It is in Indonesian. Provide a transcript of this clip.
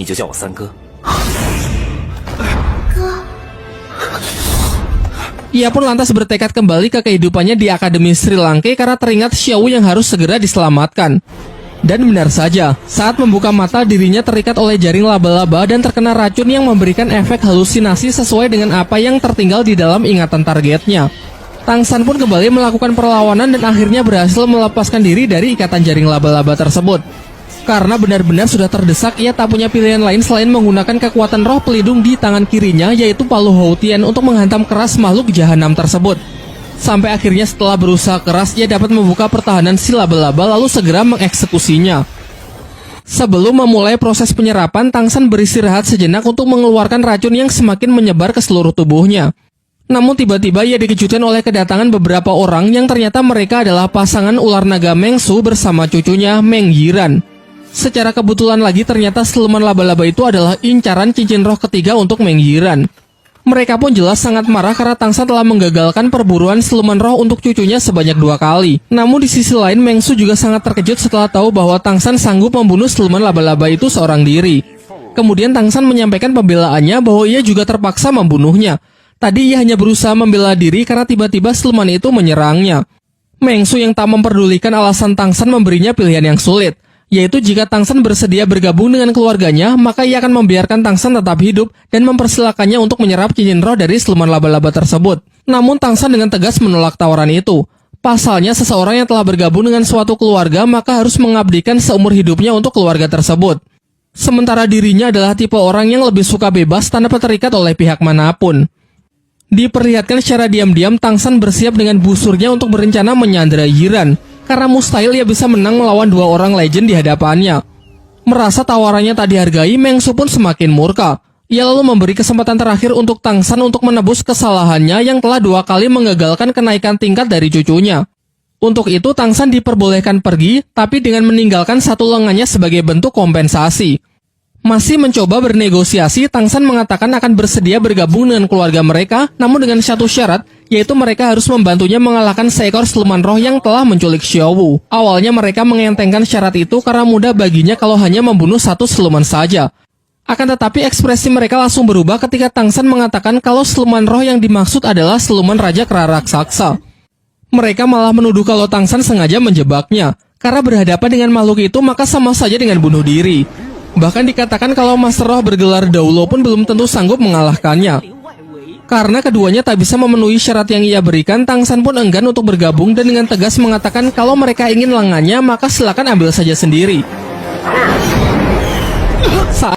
你就叫我三哥。 Ia pun lantas bertekad kembali ke kehidupannya di Akademi Sri Lanka karena teringat Xiao yang harus segera diselamatkan. Dan benar saja, saat membuka mata dirinya terikat oleh jaring laba-laba dan terkena racun yang memberikan efek halusinasi sesuai dengan apa yang tertinggal di dalam ingatan targetnya. Tang San pun kembali melakukan perlawanan dan akhirnya berhasil melepaskan diri dari ikatan jaring laba-laba tersebut. Karena benar-benar sudah terdesak, ia tak punya pilihan lain selain menggunakan kekuatan roh pelindung di tangan kirinya, yaitu Palu Houtian untuk menghantam keras makhluk jahanam tersebut. Sampai akhirnya setelah berusaha keras, ia dapat membuka pertahanan si laba-laba lalu segera mengeksekusinya. Sebelum memulai proses penyerapan, Tang San beristirahat sejenak untuk mengeluarkan racun yang semakin menyebar ke seluruh tubuhnya. Namun tiba-tiba ia dikejutkan oleh kedatangan beberapa orang yang ternyata mereka adalah pasangan ular naga Meng Su bersama cucunya Meng Yiran. Secara kebetulan lagi ternyata siluman laba-laba itu adalah incaran cincin roh ketiga untuk Meng Yiran. Mereka pun jelas sangat marah karena Tang San telah menggagalkan perburuan siluman roh untuk cucunya sebanyak 2 kali. Namun di sisi lain Meng Su juga sangat terkejut setelah tahu bahwa Tang San sanggup membunuh siluman laba-laba itu seorang diri. Kemudian Tang San menyampaikan pembelaannya bahwa ia juga terpaksa membunuhnya. Tadi ia hanya berusaha membela diri karena tiba-tiba siluman itu menyerangnya. Meng Su yang tak memperdulikan alasan Tang San memberinya pilihan yang sulit, yaitu jika Tang San bersedia bergabung dengan keluarganya, maka ia akan membiarkan Tang San tetap hidup dan mempersilakannya untuk menyerap cincin roh dari siluman laba-laba tersebut. Namun Tang San dengan tegas menolak tawaran itu. Pasalnya seseorang yang telah bergabung dengan suatu keluarga maka harus mengabdikan seumur hidupnya untuk keluarga tersebut. Sementara dirinya adalah tipe orang yang lebih suka bebas tanpa terikat oleh pihak manapun. Diperlihatkan secara diam-diam, Tang San bersiap dengan busurnya untuk berencana menyandera Yiran. Karena mustahil ia bisa menang melawan 2 orang legend di hadapannya. Merasa tawarannya tak dihargai, Meng Su pun semakin murka. Ia lalu memberi kesempatan terakhir untuk Tang San untuk menebus kesalahannya yang telah 2 kali mengagalkan kenaikan tingkat dari cucunya. Untuk itu Tang San diperbolehkan pergi, tapi dengan meninggalkan satu lengannya sebagai bentuk kompensasi. Masih mencoba bernegosiasi, Tang San mengatakan akan bersedia bergabung dengan keluarga mereka, namun dengan satu syarat, yaitu mereka harus membantunya mengalahkan seekor siluman roh yang telah menculik Xiao Wu. Awalnya mereka mengentengkan syarat itu karena mudah baginya kalau hanya membunuh satu siluman saja. Akan tetapi ekspresi mereka langsung berubah ketika Tang San mengatakan kalau siluman roh yang dimaksud adalah siluman Raja Kera Raksasa. Mereka malah menuduh kalau Tang San sengaja menjebaknya, karena berhadapan dengan makhluk itu maka sama saja dengan bunuh diri. Bahkan dikatakan kalau Master Roh bergelar Daulo pun belum tentu sanggup mengalahkannya. Karena keduanya tak bisa memenuhi syarat yang ia berikan, Tang San pun enggan untuk bergabung dan dengan tegas mengatakan kalau mereka ingin lengannya maka silakan ambil saja sendiri. Saat